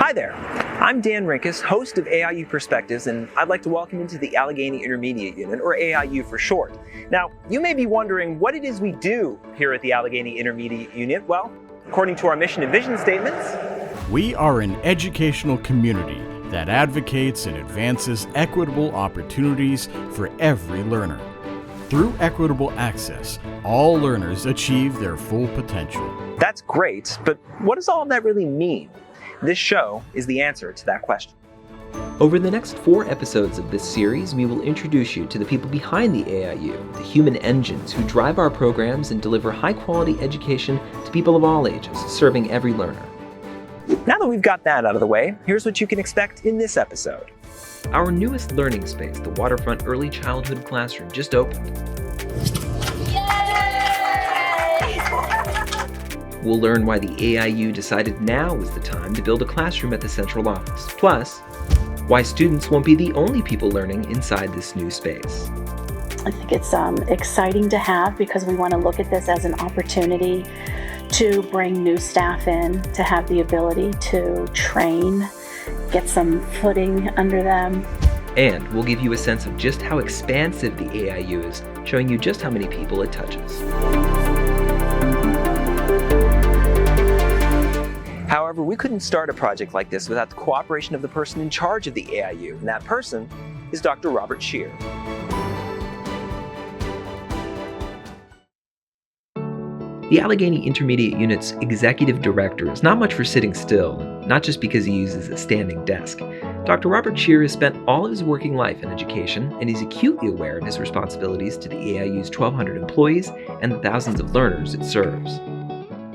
Hi there, I'm Dan Rinkus, host of AIU Perspectives, and I'd like to welcome you to the Allegheny Intermediate Unit, or AIU for short. Now, you may be wondering what it is we do here at the Allegheny Intermediate Unit. Well, according to our mission and vision statements, we are an educational community that advocates and advances equitable opportunities for every learner. Through equitable access, all learners achieve their full potential. That's great, but what does all of that really mean? This show is the answer to that question. Over the next 4 episodes of this series, we will introduce you to the people behind the AIU, the human engines who drive our programs and deliver high-quality education to people of all ages, serving every learner. Now that we've got that out of the way, here's what you can expect in this episode. Our newest learning space, the Waterfront Early Childhood Classroom, just opened. We'll learn why the AIU decided now was the time to build a classroom at the central office. Plus, why students won't be the only people learning inside this new space. I think it's exciting to have because we want to look at this as an opportunity to bring new staff in, to have the ability to train, get some footing under them. And we'll give you a sense of just how expansive the AIU is, showing you just how many people it touches. However, we couldn't start a project like this without the cooperation of the person in charge of the AIU, and that person is Dr. Robert Shear. The Allegheny Intermediate Unit's executive director is not much for sitting still, not just because he uses a standing desk. Dr. Robert Shear has spent all of his working life in education, and he's acutely aware of his responsibilities to the AIU's 1,200 employees and the thousands of learners it serves.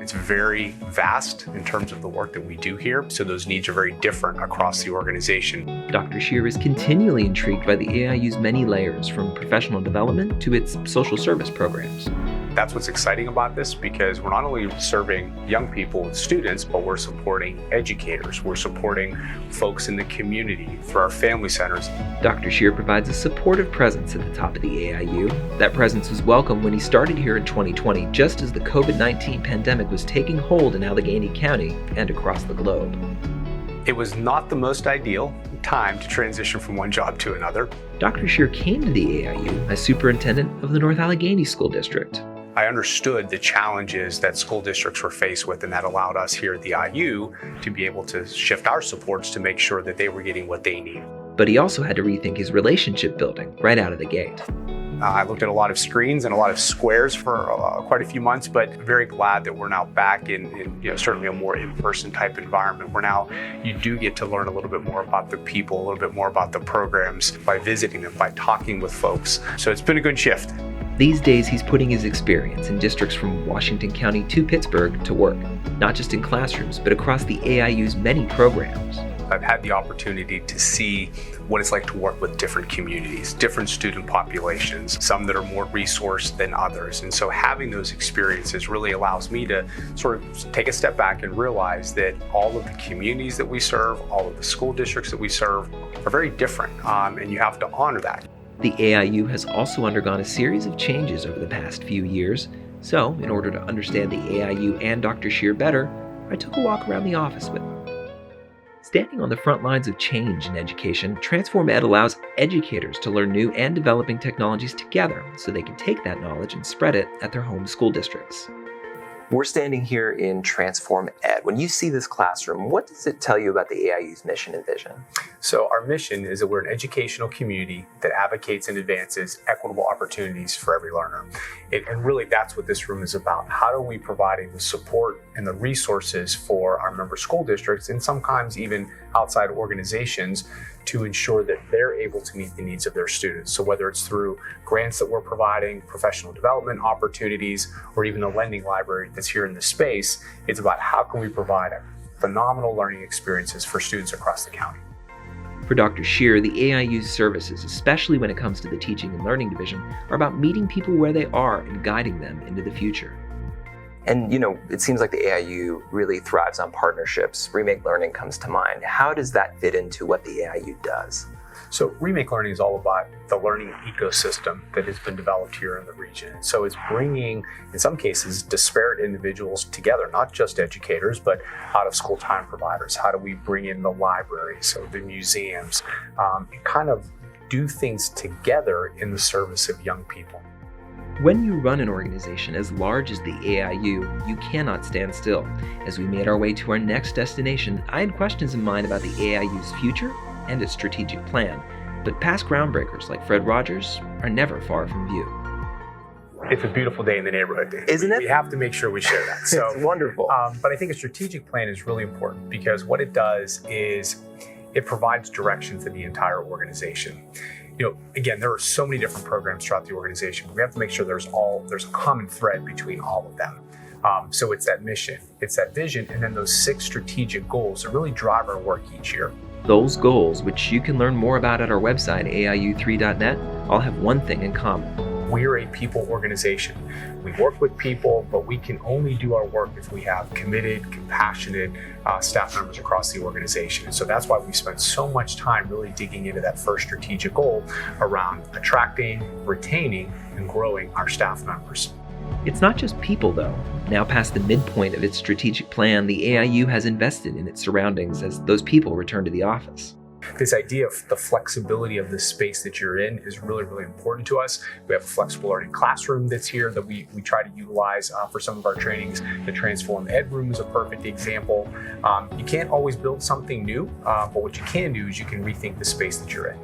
It's very vast in terms of the work that we do here, so those needs are very different across the organization. Dr. Shear is continually intrigued by the AIU's many layers, from professional development to its social service programs. That's what's exciting about this, because we're not only serving young people and students, but we're supporting educators. We're supporting folks in the community through our family centers. Dr. Shear provides a supportive presence at the top of the AIU. That presence was welcome when he started here in 2020, just as the COVID-19 pandemic was taking hold in Allegheny County and across the globe. It was not the most ideal time to transition from one job to another. Dr. Shear came to the AIU as superintendent of the North Allegheny School District. I understood the challenges that school districts were faced with, and that allowed us here at the IU to be able to shift our supports to make sure that they were getting what they needed. But he also had to rethink his relationship building right out of the gate. I looked at a lot of screens and a lot of squares for quite a few months, but very glad that we're now back in certainly a more in-person type environment, where now you do get to learn a little bit more about the people, a little bit more about the programs by visiting them, by talking with folks. So it's been a good shift. These days, he's putting his experience in districts from Washington County to Pittsburgh to work, not just in classrooms, but across the AIU's many programs. I've had the opportunity to see what it's like to work with different communities, different student populations, some that are more resourced than others. And so having those experiences really allows me to sort of take a step back and realize that all of the communities that we serve, all of the school districts that we serve are very different, and you have to honor that. The AIU has also undergone a series of changes over the past few years. So, in order to understand the AIU and Dr. Shear better, I took a walk around the office with him. Standing on the front lines of change in education, Transform Ed allows educators to learn new and developing technologies together so they can take that knowledge and spread it at their home school districts. We're standing here in Transform Ed. When you see this classroom, what does it tell you about the AIU's mission and vision? So our mission is that we're an educational community that advocates and advances equitable opportunities for every learner. And really that's what this room is about. How are we providing the support and the resources for our member school districts, and sometimes even outside organizations, to ensure that they're able to meet the needs of their students. So whether it's through grants that we're providing, professional development opportunities, or even the lending library that's here in the space, it's about how can we provide phenomenal learning experiences for students across the county. For Dr. Shear, the AIU's services, especially when it comes to the teaching and learning division, are about meeting people where they are and guiding them into the future. And, it seems like the AIU really thrives on partnerships. Remake Learning comes to mind. How does that fit into what the AIU does? So Remake Learning is all about the learning ecosystem that has been developed here in the region. So it's bringing, in some cases, disparate individuals together, not just educators, but out of school time providers. How do we bring in the libraries, so the museums, and kind of do things together in the service of young people. When you run an organization as large as the AIU, you cannot stand still. As we made our way to our next destination, I had questions in mind about the AIU's future and its strategic plan, but past groundbreakers like Fred Rogers are never far from view. It's a beautiful day in the neighborhood. Isn't it? We have to make sure we share that. So It's wonderful. But I think a strategic plan is really important because what it does is it provides direction for the entire organization. Again, there are so many different programs throughout the organization, but we have to make sure there's a common thread between all of them. So it's that mission, it's that vision, and then those 6 strategic goals that really drive our work each year. Those goals, which you can learn more about at our website, aiu3.net, all have one thing in common. We're a people organization. We work with people, but we can only do our work if we have committed, compassionate staff members across the organization. And so that's why we spent so much time really digging into that first strategic goal around attracting, retaining, and growing our staff members. It's not just people, though. Now past the midpoint of its strategic plan, the AIU has invested in its surroundings as those people return to the office. This idea of the flexibility of the space that you're in is really, really important to us. We have a flexible learning classroom that's here that we try to utilize for some of our trainings. The Transform Ed Room is a perfect example. You can't always build something new, but what you can do is you can rethink the space that you're in.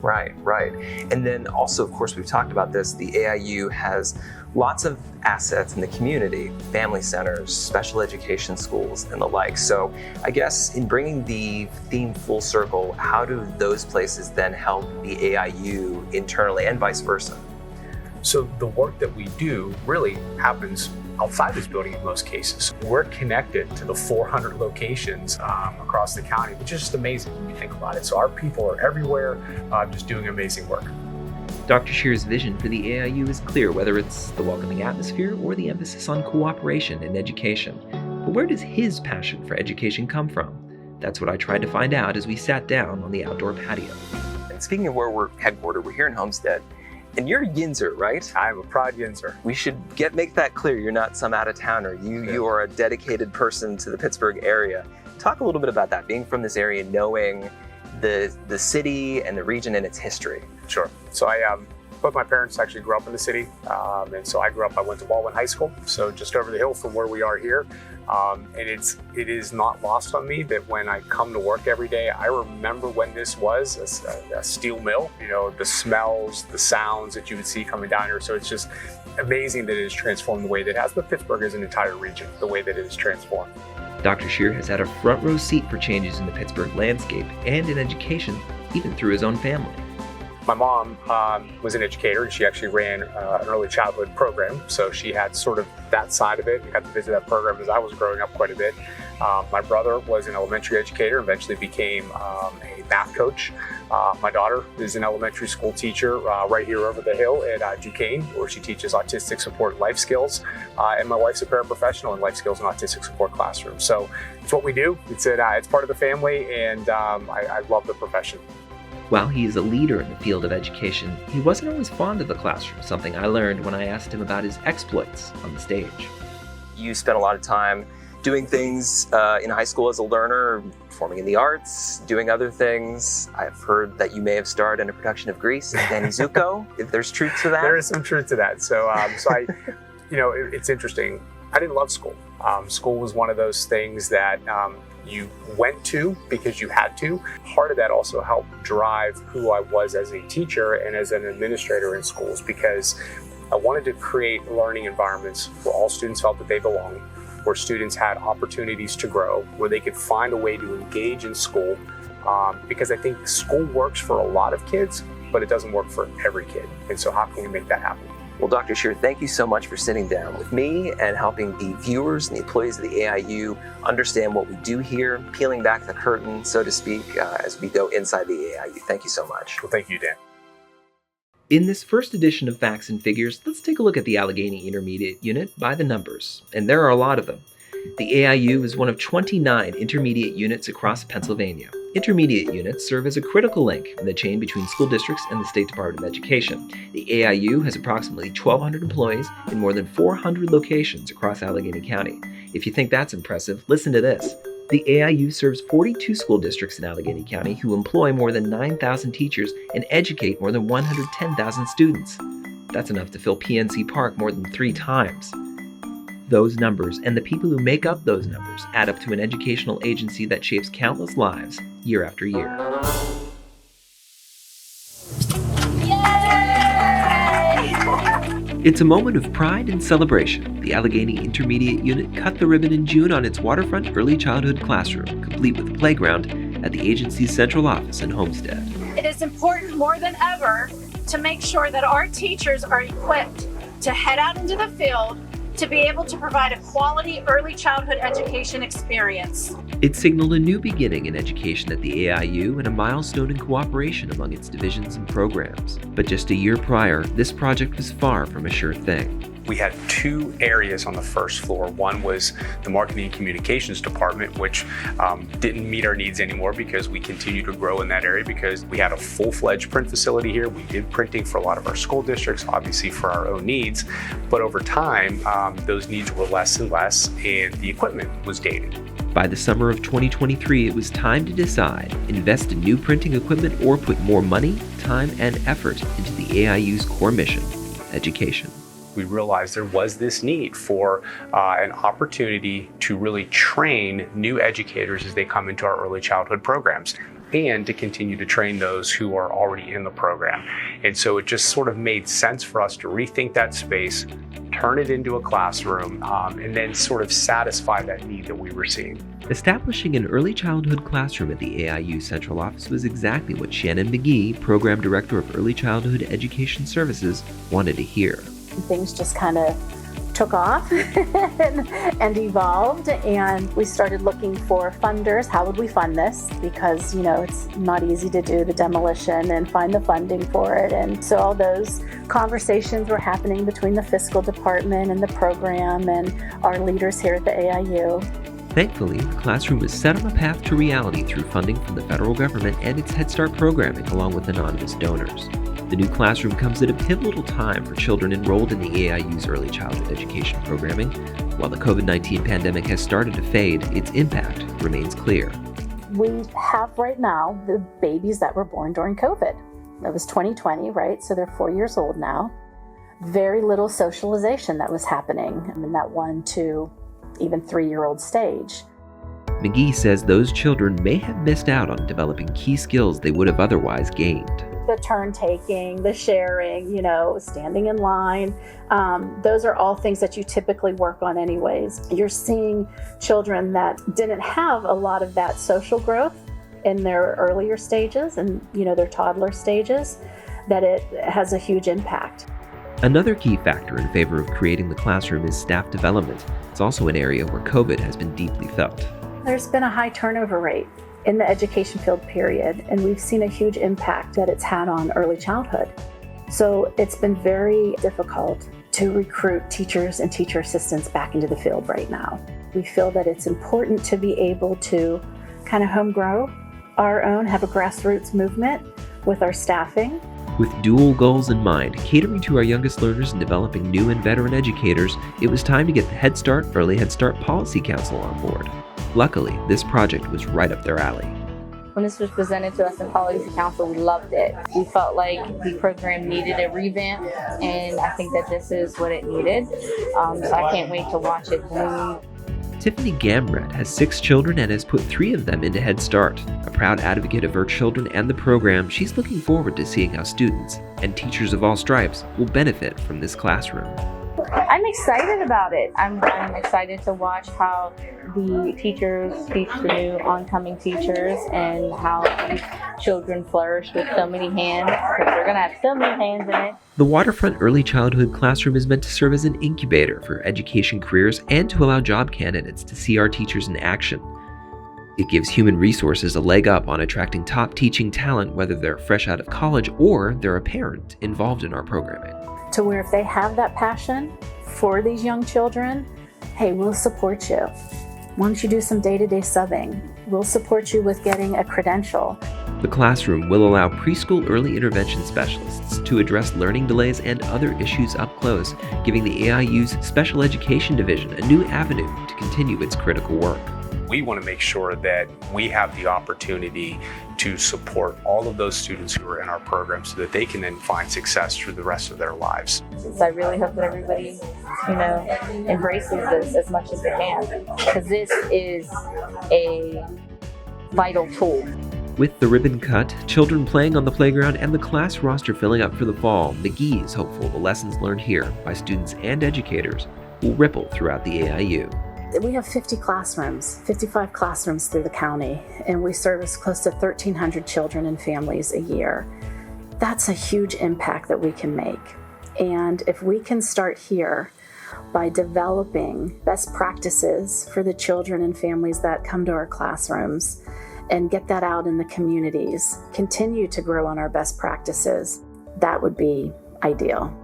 Right. And then also, of course, we've talked about this, the AIU has lots of assets in the community, family centers, special education schools, and the like. So I guess in bringing the theme full circle, how do those places then help the AIU internally and vice versa? So the work that we do really happens outside this building in most cases. We're connected to the 400 locations across the county, which is just amazing when you think about it. So our people are everywhere, just doing amazing work. Dr. Shear's vision for the AIU is clear, whether it's the welcoming atmosphere or the emphasis on cooperation in education. But where does his passion for education come from? That's what I tried to find out as we sat down on the outdoor patio. And speaking of where we're headquartered, we're here in Homestead. And you're a Yinzer, right? I'm a proud Yinzer. We should make that clear. You're not some out-of-towner. You are a dedicated person to the Pittsburgh area. Talk a little bit about that, being from this area, knowing the city and the region and its history. Sure. So both my parents actually grew up in the city. And so I went to Baldwin High School, so just over the hill from where we are here. And it is not lost on me that when I come to work every day, I remember when this was a steel mill, the smells, the sounds that you would see coming down here. So it's just amazing that it has transformed the way that it has, but Pittsburgh is an entire region, the way that it has transformed. Dr. Shear has had a front row seat for changes in the Pittsburgh landscape and in education, even through his own family. My mom was an educator, and she actually ran an early childhood program, so she had sort of that side of it. I got to visit that program as I was growing up quite a bit. My brother was an elementary educator, eventually became a math coach. My daughter is an elementary school teacher right here over the hill at Duquesne, where she teaches autistic support and life skills. And my wife's a paraprofessional in life skills and autistic support classroom. So it's what we do. It's part of the family, and I love the profession. While he is a leader in the field of education, he wasn't always fond of the classroom, something I learned when I asked him about his exploits on the stage. You spent a lot of time doing things in high school as a learner, performing in the arts, doing other things. I've heard that you may have starred in a production of Grease and Danny Zuko. If there's truth to that? There is some truth to that. So it's interesting. I didn't love school. School was one of those things that you went to because you had to. Part of that also helped drive who I was as a teacher and as an administrator in schools, because I wanted to create learning environments where all students felt that they belonged, where students had opportunities to grow, where they could find a way to engage in school, because I think school works for a lot of kids, but it doesn't work for every kid. And so how can we make that happen? Well, Dr. Shear, thank you so much for sitting down with me and helping the viewers and the employees of the AIU understand what we do here, peeling back the curtain, so to speak, as we go inside the AIU. Thank you so much. Well, thank you, Dan. In this first edition of Facts and Figures, let's take a look at the Allegheny Intermediate Unit by the numbers, and there are a lot of them. The AIU is one of 29 intermediate units across Pennsylvania. Intermediate units serve as a critical link in the chain between school districts and the State Department of Education. The AIU has approximately 1,200 employees in more than 400 locations across Allegheny County. If you think that's impressive, listen to this. The AIU serves 42 school districts in Allegheny County who employ more than 9,000 teachers and educate more than 110,000 students. That's enough to fill PNC Park more than 3 times. Those numbers and the people who make up those numbers add up to an educational agency that shapes countless lives year after year. It's a moment of pride and celebration. The Allegheny Intermediate Unit cut the ribbon in June on its waterfront early childhood classroom, complete with a playground, at the agency's central office in Homestead. It is important more than ever to make sure that our teachers are equipped to head out into the field to be able to provide a quality early childhood education experience. It signaled a new beginning in education at the AIU and a milestone in cooperation among its divisions and programs. But just a year prior, this project was far from a sure thing. We had 2 areas on the first floor. One was the marketing and communications department, which didn't meet our needs anymore because we continue to grow in that area because we had a full-fledged print facility here. We did printing for a lot of our school districts, obviously for our own needs. But over time, those needs were less and less, and the equipment was dated. By the summer of 2023, it was time to decide, invest in new printing equipment or put more money, time, and effort into the AIU's core mission, education. We realized there was this need for an opportunity to really train new educators as they come into our early childhood programs and to continue to train those who are already in the program. And so it just sort of made sense for us to rethink that space, turn it into a classroom, and then sort of satisfy that need that we were seeing. Establishing an early childhood classroom at the AIU Central Office was exactly what Shannon McGee, Program Director of Early Childhood Education Services, wanted to hear. Things just kind of took off and evolved, and we started looking for funders. How would we fund this? Because, it's not easy to do the demolition and find the funding for it. And so all those conversations were happening between the fiscal department and the program and our leaders here at the AIU. Thankfully, the classroom was set on a path to reality through funding from the federal government and its Head Start programming, along with anonymous donors. The new classroom comes at a pivotal time for children enrolled in the AIU's early childhood education programming. While the COVID-19 pandemic has started to fade, its impact remains clear. We have right now the babies that were born during COVID. It was 2020, right? So they're 4 years old now. Very little socialization that was happening in that 1 to even 3-year-old stage. McGee says those children may have missed out on developing key skills they would have otherwise gained. The turn taking, the sharing, standing in line. Those are all things that you typically work on anyways. You're seeing children that didn't have a lot of that social growth in their earlier stages and, their toddler stages, that it has a huge impact. Another key factor in favor of creating the classroom is staff development. It's also an area where COVID has been deeply felt. There's been a high turnover rate in the education field, period, and we've seen a huge impact that it's had on early childhood. So it's been very difficult to recruit teachers and teacher assistants back into the field right now. We feel that it's important to be able to kind of home grow our own, have a grassroots movement with our staffing. With dual goals in mind, catering to our youngest learners and developing new and veteran educators, it was time to get the Head Start Early Head Start Policy Council on board. Luckily, this project was right up their alley. When this was presented to us in Policy Council, we loved it. We felt like the program needed a revamp, and I think that this is what it needed. So I can't wait to watch it bloom. Tiffany Gamrat has 6 children and has put 3 of them into Head Start. A proud advocate of her children and the program, she's looking forward to seeing how students and teachers of all stripes will benefit from this classroom. I'm excited about it. I'm excited to watch how the teachers teach the new oncoming teachers and how these children flourish with so many hands, because they're going to have so many hands in it. The Waterfront Early Childhood Classroom is meant to serve as an incubator for education careers and to allow job candidates to see our teachers in action. It gives human resources a leg up on attracting top teaching talent, whether they're fresh out of college or they're a parent involved in our programming. To where if they have that passion for these young children, hey, we'll support you. Why don't you do some day-to-day subbing? We'll support you with getting a credential. The classroom will allow preschool early intervention specialists to address learning delays and other issues up close, giving the AIU's Special Education Division a new avenue to continue its critical work. We want to make sure that we have the opportunity to support all of those students who are in our program so that they can then find success through the rest of their lives. So I really hope that everybody, embraces this as much as they can, because this is a vital tool. With the ribbon cut, children playing on the playground, and the class roster filling up for the fall, McGee is hopeful the lessons learned here by students and educators will ripple throughout the AIU. We have 50 classrooms, 55 classrooms through the county, and we service close to 1,300 children and families a year. That's a huge impact that we can make. And if we can start here by developing best practices for the children and families that come to our classrooms and get that out in the communities, continue to grow on our best practices, that would be ideal.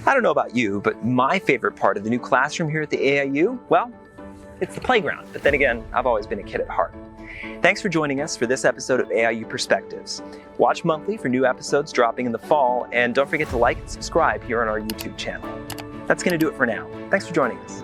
I don't know about you, but my favorite part of the new classroom here at the AIU, well, it's the playground. But then again, I've always been a kid at heart. Thanks for joining us for this episode of AIU Perspectives. Watch monthly for new episodes dropping in the fall, and don't forget to like and subscribe here on our YouTube channel. That's going to do it for now. Thanks for joining us.